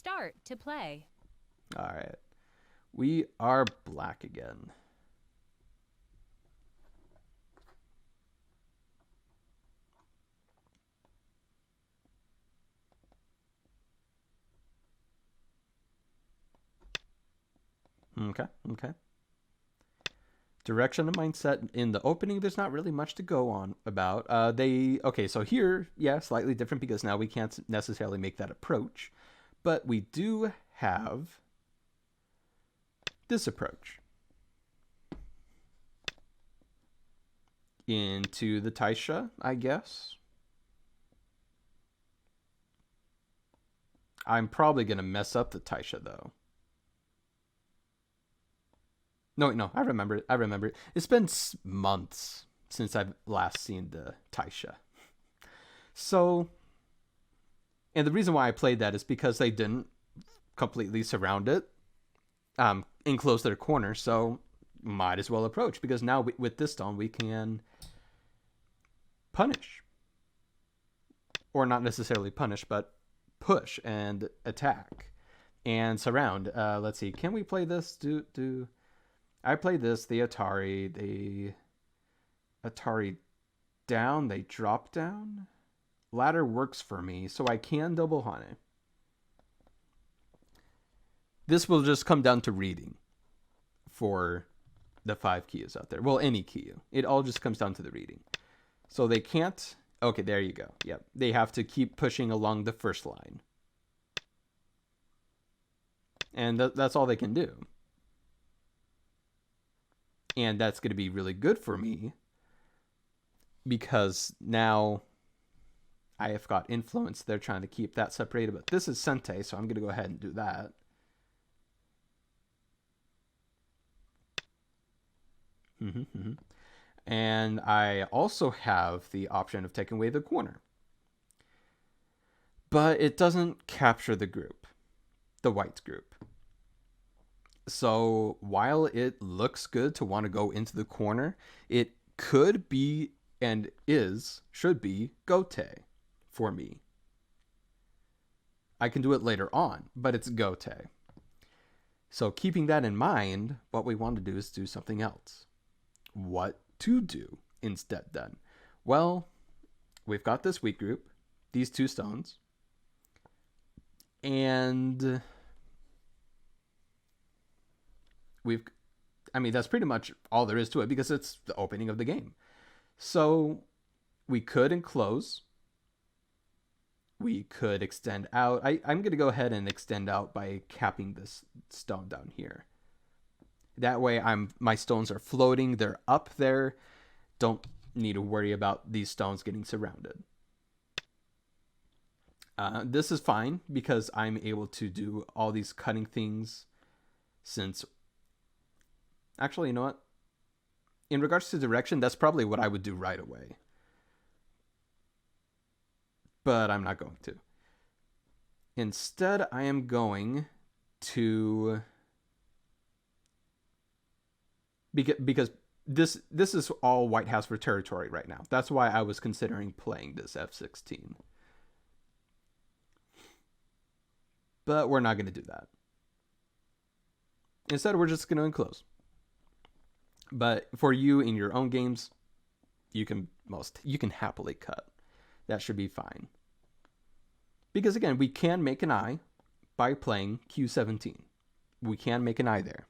Start to play. All right. We are black again. Okay. Direction and mindset in the opening, there's not really much to go on about. So here, yeah, slightly different because now we can't necessarily make that approach, but we do have this approach into the Taisha, I guess. I'm probably gonna mess up the Taisha though. No, I remember it. I remember it. It's been months since I've last seen the Taisha. So, and the reason why I played that is because they didn't completely surround it, enclose their corner. So, might as well approach because now with this stone we can punish, or not necessarily punish, but push and attack and surround. Let's see. Can we play this? Do I play this? The Atari down. They drop down. Ladder works for me, so I can double Hane. This will just come down to reading for the 5 Kyus out there. Well, any Kyu. It all just comes down to the reading. So they can't. Okay, there you go. Yep. They have to keep pushing along the first line. And that's all they can do. And that's going to be really good for me because now I have got influence. They're trying to keep that separated, but this is Sente, so I'm going to go ahead and do that. And I also have the option of taking away the corner. But it doesn't capture the group, the white group. So while it looks good to want to go into the corner, it could be and should be Gote for me. I can do it later on, but it's Gote. So keeping that in mind, what we want to do is do something else. What to do instead then? Well, we've got this weak group, these 2 stones, and that's pretty much all there is to it because it's the opening of the game. So we could enclose. We could extend out. I'm going to go ahead and extend out by capping this stone down here. That way my stones are floating. They're up there. Don't need to worry about these stones getting surrounded. This is fine because I'm able to do all these cutting things since... Actually, you know what? In regards to direction, that's probably what I would do right away. But I'm not going to. Instead, I am going to... Because this is all White House for territory right now. That's why I was considering playing this F-16. But we're not going to do that. Instead, we're just going to enclose. But for you in your own games, you can happily cut. That should be fine. Because again, we can make an eye by playing Q17. We can make an eye there.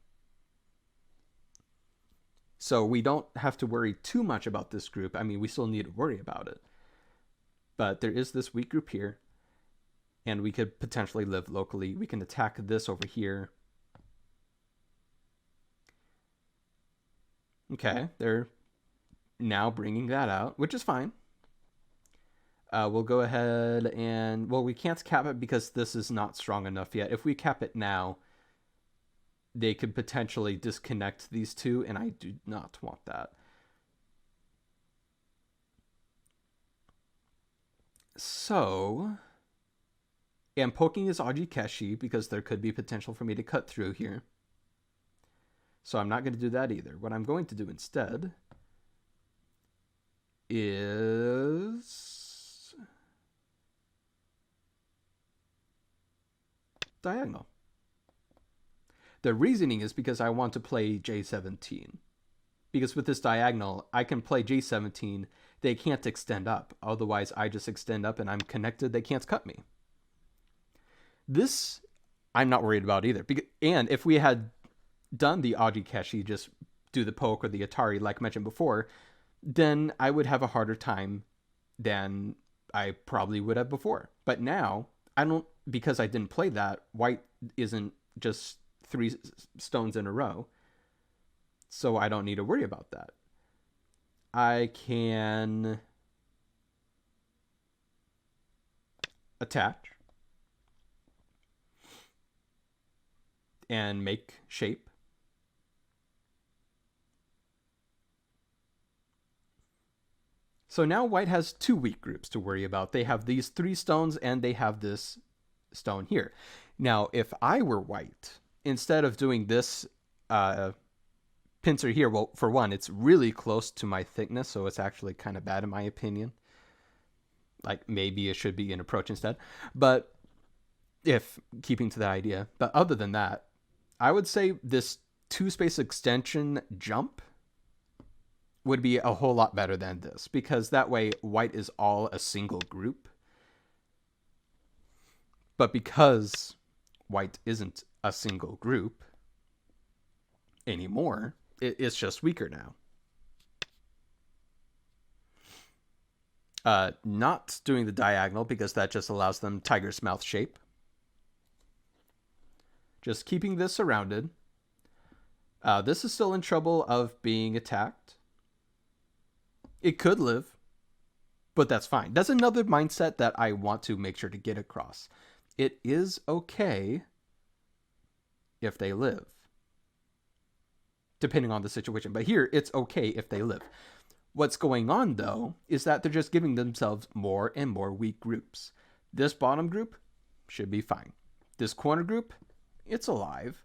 So we don't have to worry too much about this group. We still need to worry about it. But there is this weak group here. And we could potentially live locally. We can attack this over here. Okay, they're now bringing that out, which is fine. We'll go ahead and... Well, we can't cap it because this is not strong enough yet. If we cap it now, they could potentially disconnect these 2, and I do not want that. So... I'm poking his Aji Keshi because there could be potential for me to cut through here. So I'm not going to do that either. What I'm going to do instead is diagonal. The reasoning is because I want to play J17. Because with this diagonal, I can play J17. They can't extend up. Otherwise, I just extend up and I'm connected. They can't cut me. This, I'm not worried about either. And if we had done the Ajikeshi, just do the poke or the Atari like mentioned before, then I would have a harder time than I probably would have before. But now, I don't, because I didn't play that, white isn't just 3 stones in a row. So I don't need to worry about that. I can attach and make shape. So now white has 2 weak groups to worry about. They have these 3 stones and they have this stone here. Now, if I were white, instead of doing this pincer here, well, for one, it's really close to my thickness, so it's actually kind of bad in my opinion. Like, maybe it should be an approach instead. But if keeping to that idea. But other than that, I would say this 2-space extension jump would be a whole lot better than this, because that way white is all a single group. But because white isn't a single group anymore, it's just weaker now. Not doing the diagonal because that just allows them tiger's mouth shape. Just keeping this surrounded. This is still in trouble of being attacked. It could live, but that's fine. That's another mindset that I want to make sure to get across. It is okay if they live, depending on the situation. But here, it's okay if they live. What's going on, though, is that they're just giving themselves more and more weak groups. This bottom group should be fine. This corner group, it's alive.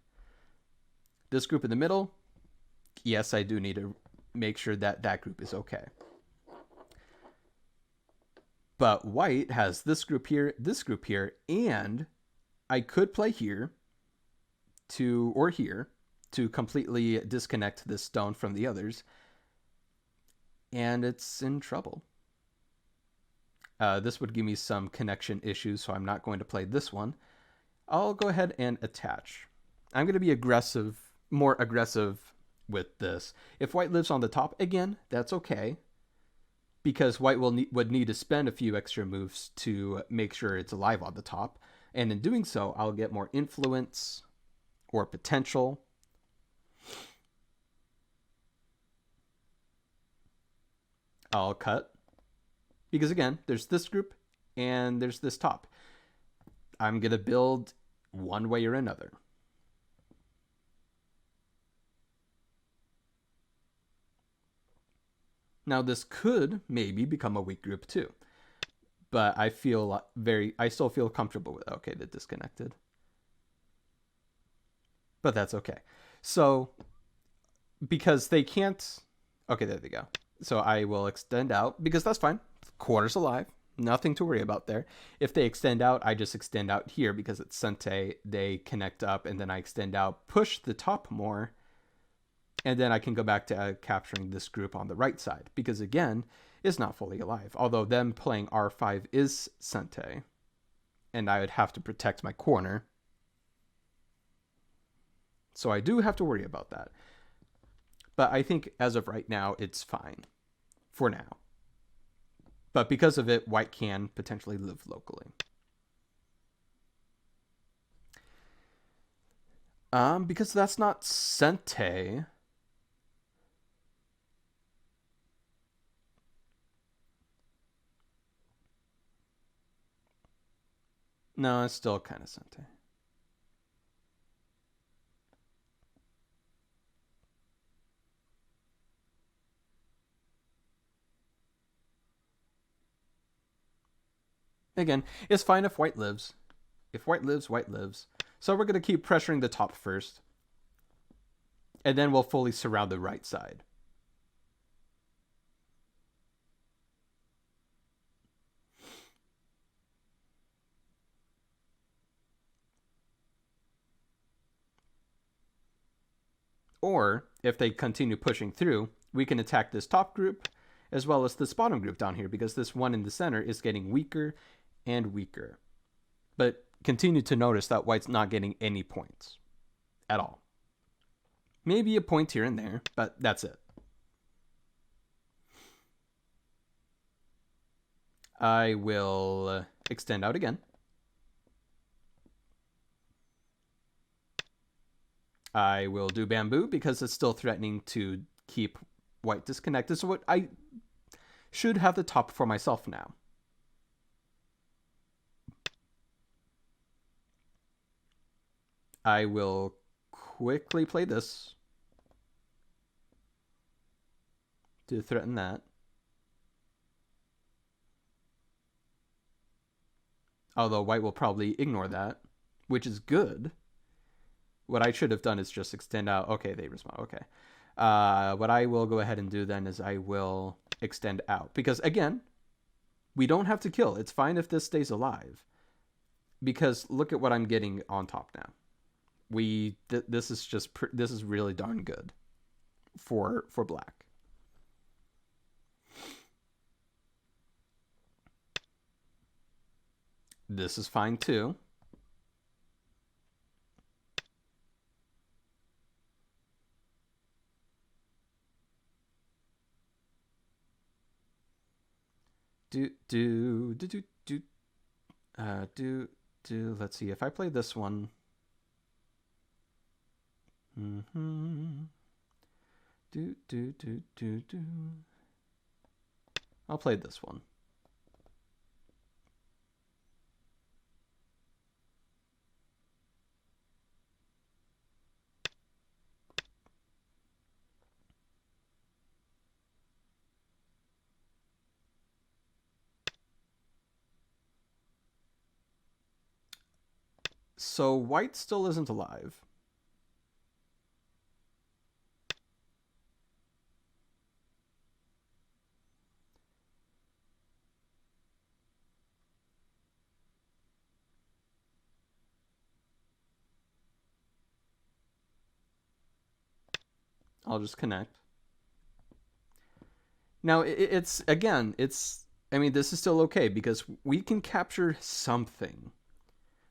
This group in the middle, yes, I do need to make sure that that group is okay. But white has this group here, and I could play here or here to completely disconnect this stone from the others, and it's in trouble. This would give me some connection issues, so I'm not going to play this one. I'll go ahead and attach. I'm going to be more aggressive with this. If white lives on the top again, that's okay, because white would need to spend a few extra moves to make sure it's alive on the top. And in doing so, I'll get more influence or potential. I'll cut. Because again, there's this group and there's this top. I'm going to build one way or another. Now this could maybe become a weak group too, but I still feel comfortable with, okay, they're disconnected, but that's okay. So because they can't, okay, there they go. So I will extend out because that's fine. Corner's alive. Nothing to worry about there. If they extend out, I just extend out here because it's Sente. They connect up and then I extend out, push the top more. And then I can go back to capturing this group on the right side because, again, it's not fully alive. Although them playing R5 is Sente. And I would have to protect my corner. So I do have to worry about that. But I think as of right now, it's fine. For now. But because of it, white can potentially live locally. Because that's not Sente. No, it's still kind of Sente. Again, it's fine if white lives. If white lives, white lives. So we're going to keep pressuring the top first. And then we'll fully surround the right side. Or if they continue pushing through, we can attack this top group as well as this bottom group down here, because this one in the center is getting weaker and weaker. But continue to notice that white's not getting any points at all. Maybe a point here and there, but that's it. I will extend out again. I will do bamboo because it's still threatening to keep white disconnected. So what I should have the top for myself now. I will quickly play this to threaten that. Although white will probably ignore that, which is good. What I should have done is just extend out. Okay, they respond. Okay. What I will go ahead and do then is I will extend out. Because, again, we don't have to kill. It's fine if this stays alive. Because look at what I'm getting on top now. This is really darn good for black. This is fine too. Let's see if I play this one. I'll play this one. So white still isn't alive. I'll just connect. Now, I mean, this is still okay because we can capture something.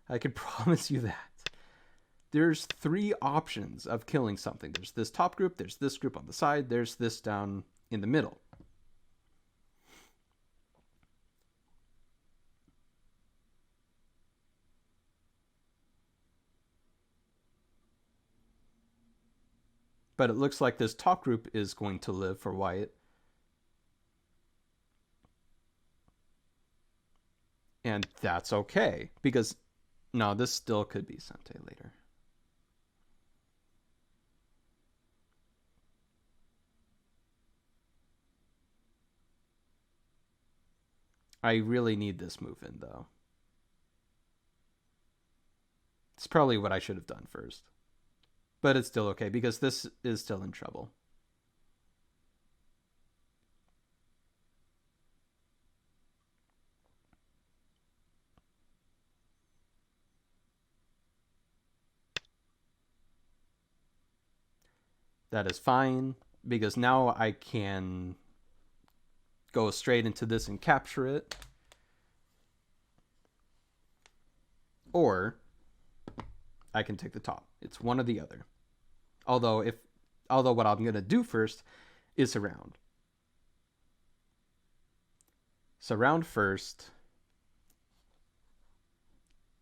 I can promise you that. There's 3 options of killing something. There's this top group, there's this group on the side, there's this down in the middle. But it looks like this top group is going to live for white. And that's okay, because no, this still could be Sente later. I really need this move in, though. It's probably what I should have done first. But it's still okay, because this is still in trouble. That is fine, because now I can go straight into this and capture it. Or I can take the top. It's one or the other. Although what I'm going to do first is surround. Surround first.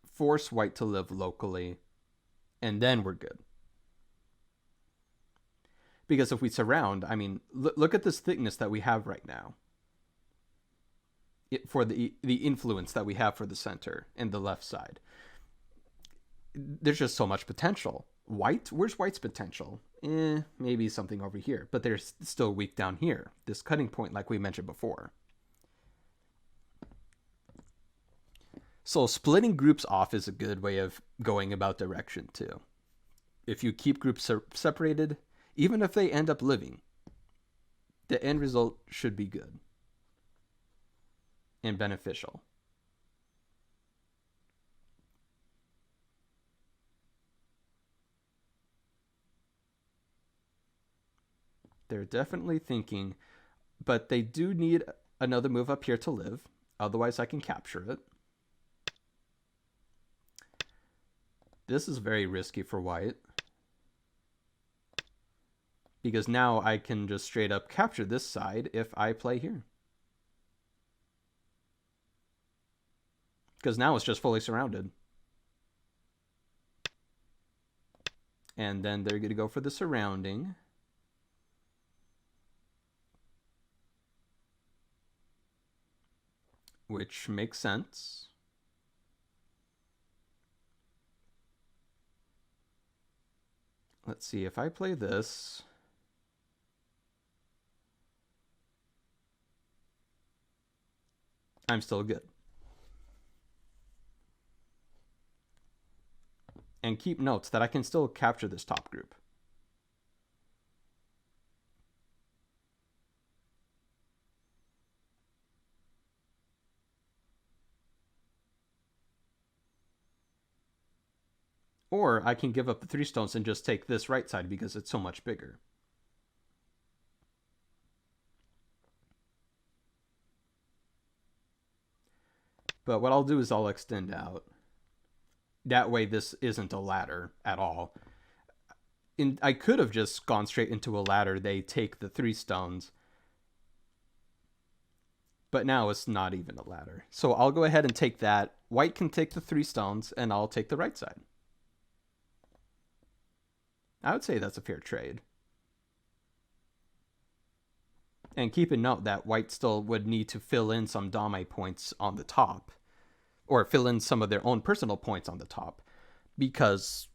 Force white to live locally. And then we're good. Because if we surround, I mean, look at this thickness that we have right now. For the influence that we have for the center and the left side. There's just so much potential. White? Where's white's potential? Maybe something over here. But they're still weak down here. This cutting point like we mentioned before. So splitting groups off is a good way of going about direction too. If you keep groups separated, even if they end up living, the end result should be good and beneficial. They're definitely thinking, but they do need another move up here to live. Otherwise, I can capture it. This is very risky for white, because now I can just straight up capture this side if I play here. Because now it's just fully surrounded. And then they're going to go for the surrounding. Which makes sense. Let's see, if I play this, I'm still good. And keep notes that I can still capture this top group. Or I can give up the 3 stones and just take this right side because it's so much bigger. But what I'll do is I'll extend out. That way this isn't a ladder at all. I could have just gone straight into a ladder. They take the 3 stones. But now it's not even a ladder. So I'll go ahead and take that. White can take the 3 stones, and I'll take the right side. I would say that's a fair trade. And keep in note that white still would need to fill in some Dame points on the top. Or fill in some of their own personal points on the top. Because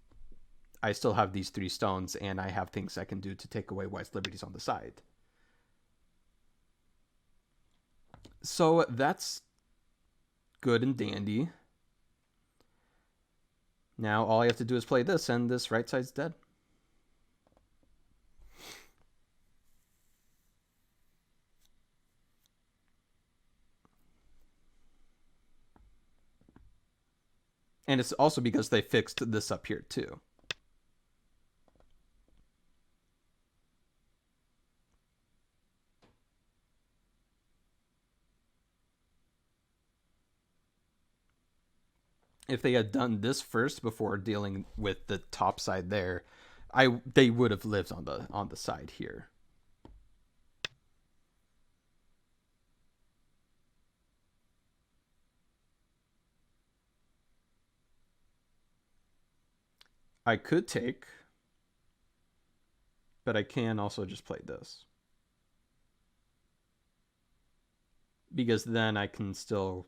I still have these 3 stones, and I have things I can do to take away white's liberties on the side. So that's good and dandy. Now all I have to do is play this, and this right side's dead. And it's also because they fixed this up here too. If they had done this first before dealing with the top side there, they would have lived on the side here. I could take, but I can also just play this. Because then I can still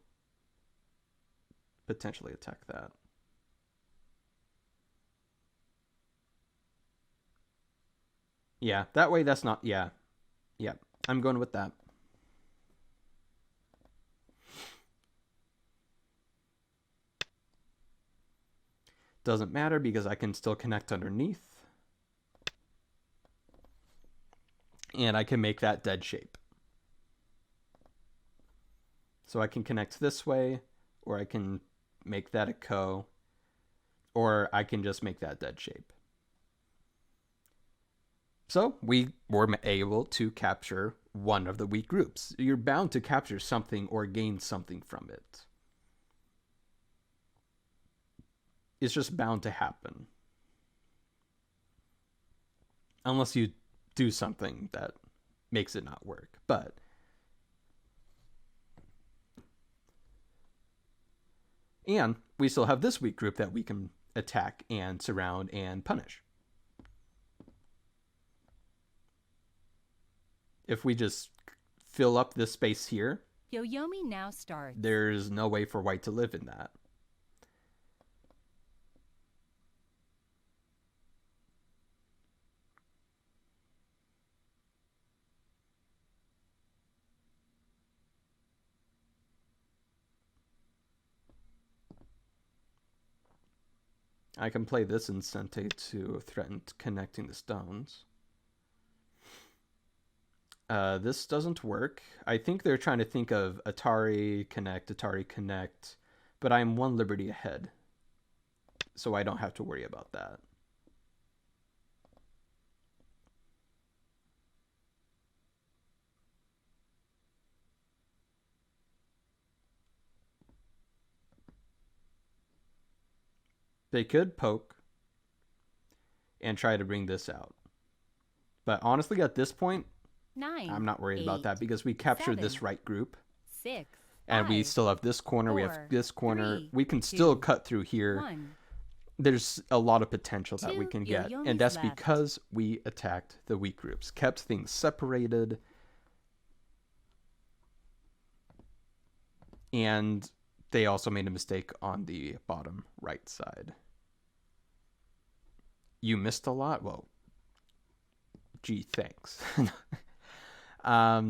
potentially attack that. Yeah, that way that's not, yeah. Yeah, I'm going with that. Doesn't matter because I can still connect underneath. And I can make that dead shape. So I can connect this way, or I can make that a ko, or I can just make that dead shape. So we were able to capture one of the weak groups. You're bound to capture something or gain something from it. It's just bound to happen. Unless you do something that makes it not work. But and we still have this weak group that we can attack and surround and punish. If we just fill up this space here, Yoyomi now starts. There's no way for white to live in that. I can play this Incente to threaten connecting the stones. This doesn't work. I think they're trying to think of Atari connect, but I'm 1 liberty ahead. So I don't have to worry about that. They could poke and try to bring this out. But honestly, at this point, 9, I'm not worried about 8, that because we captured 7, this right group. 6, And we 5, still have this corner, we have 4, this corner. 3, We can 2, still cut through here. 1. There's a lot of potential that we 2 can get. yo-yomis And that's left. because we attacked the weak groups, kept things separated. And they also made a mistake on the bottom right side. You missed a lot? Well, gee, thanks.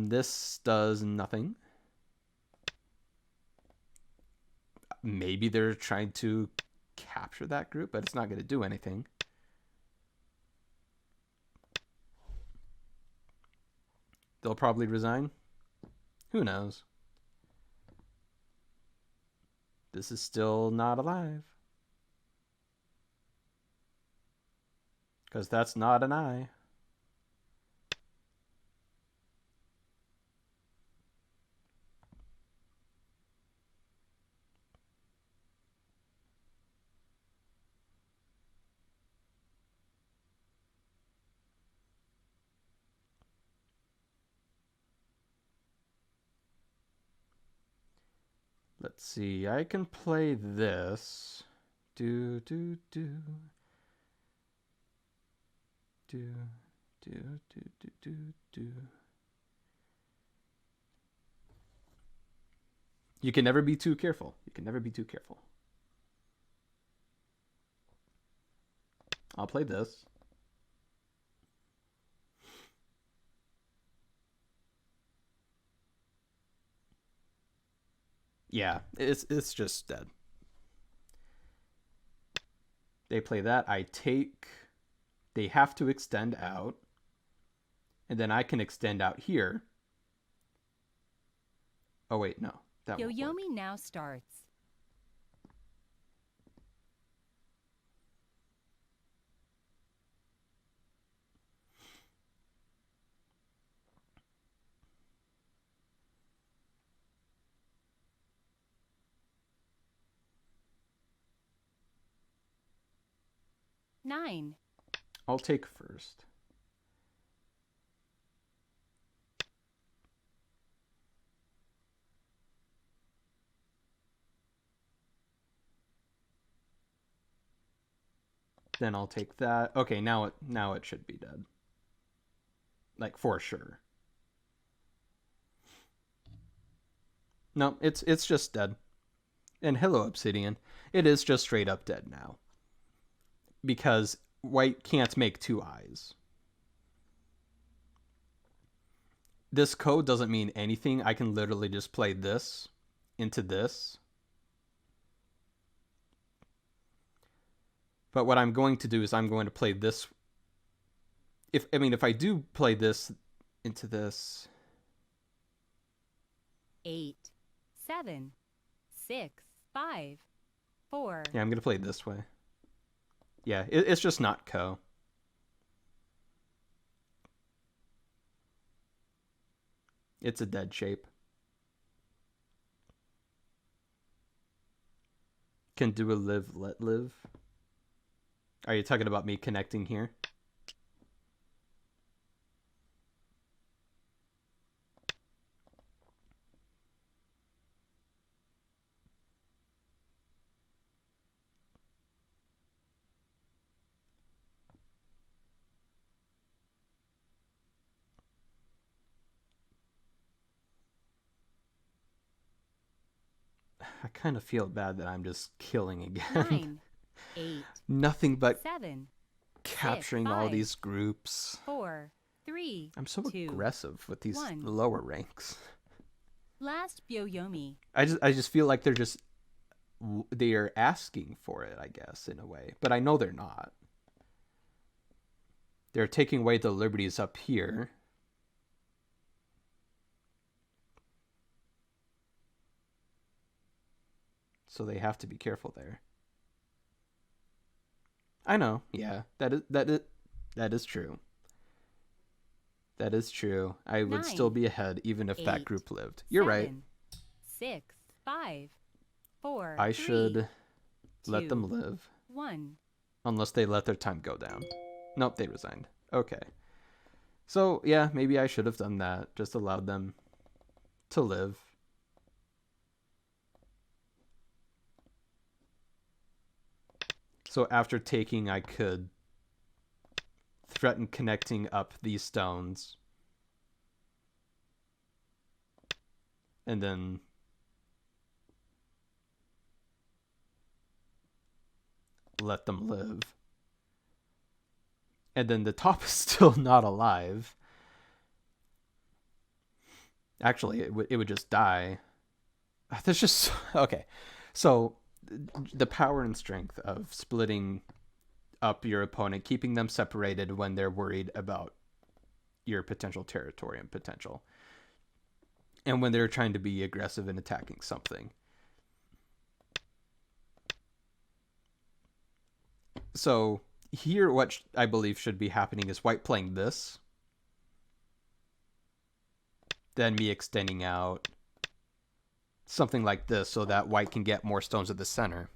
This does nothing. Maybe they're trying to capture that group, but it's not going to do anything. They'll probably resign. Who knows? This is still not alive. Because that's not an eye. Let's see, I can play this. Do, do, do. Do, do, do, do, do, do. You can never be too careful. You can never be too careful. I'll play this. Yeah, it's just dead. They play that. I take. They have to extend out. And then I can extend out here. Oh, wait, no. That won't work. Yo-yomi now starts. Nine. I'll take first. Then I'll take that. Okay, now it should be dead. Like for sure. No, it's just dead. And hello, Obsidian. It is just straight up dead now. Because white can't make two eyes. This code doesn't mean anything. I can literally just play this into this. But what I'm going to do is I'm going to play this. If I do play this into this. 8, 7, 6, 5, 4. Yeah, I'm going to play it this way. Yeah, it's just not co. It's a dead shape. Can do a live, let live. Are you talking about me connecting here? I kind of feel bad that I'm just killing again. 9, 8, Nothing but 7, capturing 6, all 5, these groups. 4, 3. I'm so 2, aggressive with these 1. lower ranks. Last Yo-yomi. I just feel like they are asking for it, I guess, in a way. But I know they're not. They're taking away the liberties up here. So they have to be careful there. I know, yeah. That is true. That is true. I would 9, still be ahead even if that 8, group lived. You're 7, right. 6, 5, 4. I 3, should let 2, them live. 1. Unless they let their time go down. Nope, they resigned. Okay. So, yeah, maybe I should have done that. Just allowed them to live. So after taking, I could threaten connecting up these stones. And then let them live. And then the top is still not alive. Actually, it would just die. There's just... Okay. So, the power and strength of splitting up your opponent, keeping them separated when they're worried about your potential territory and potential. And when they're trying to be aggressive and attacking something. So, here what I believe should be happening is white playing this. Then me extending out something like this so that white can get more stones at the center.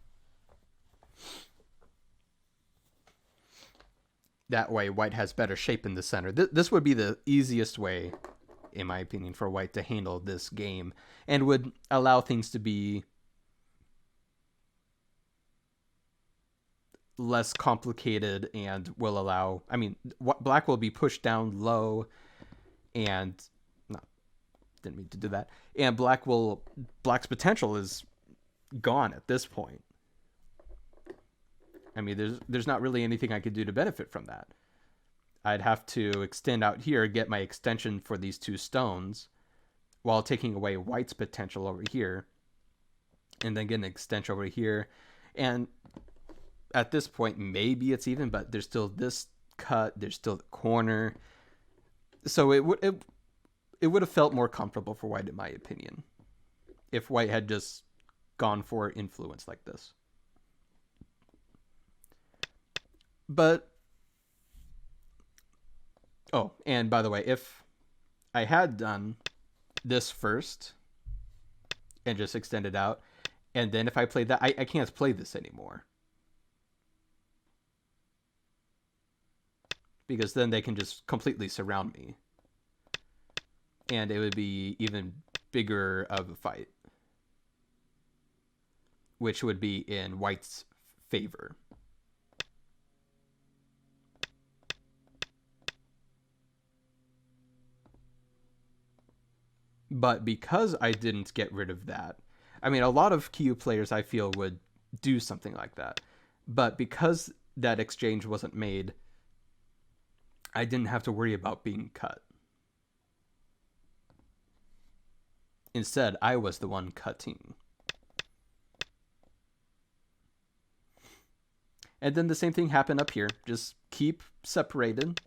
That way white has better shape in the center. This would be the easiest way, in my opinion, for white to handle this game and would allow things to be less complicated and will allow... I mean, black will be pushed down low and... Didn't mean to do that. And black's potential is gone at this point. I mean, there's not really anything I could do to benefit from that. I'd have to extend out here, get my extension for these 2 stones, while taking away white's potential over here, and then get an extension over here. And at this point, maybe it's even, but there's still this cut, there's still the corner. So it would have felt more comfortable for white, in my opinion, if white had just gone for influence like this. But, oh, and by the way, if I had done this first and just extended out, and then if I played that, I can't play this anymore. Because then they can just completely surround me. And it would be even bigger of a fight. Which would be in white's favor. But because I didn't get rid of that, I mean, a lot of Kyute players I feel would do something like that. But because that exchange wasn't made, I didn't have to worry about being cut. Instead, I was the one cutting. And then the same thing happened up here. Just keep separated.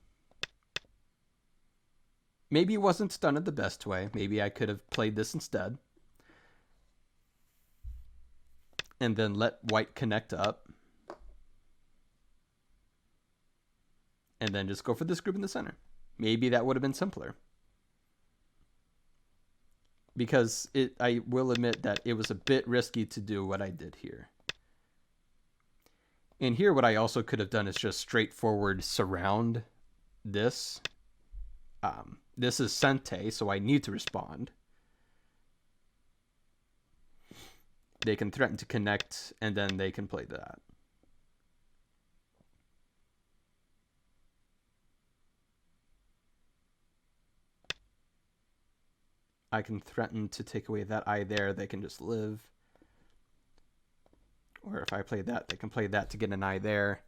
Maybe it wasn't done in the best way. Maybe I could have played this instead. And then let white connect up. And then just go for this group in the center. Maybe that would have been simpler. Because I will admit that it was a bit risky to do what I did here. And here what I also could have done is just straightforward surround this. This is Sente, so I need to respond. They can threaten to connect, and then they can play that. I can threaten to take away that eye there. They can just live. Or if I play that, they can play that to get an eye there.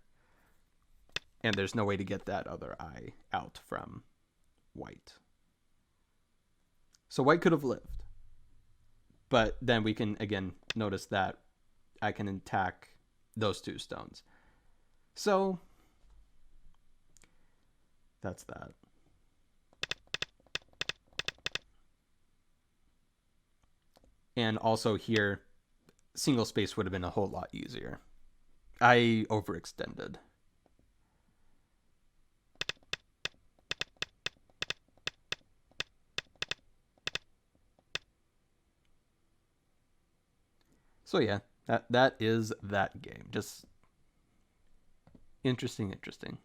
And there's no way to get that other eye out from white. So white could have lived. But then we can, again, notice that I can attack those 2 stones. So that's that. And also here, single space would have been a whole lot easier. I overextended. So yeah, that is that game. Just Interesting, interesting.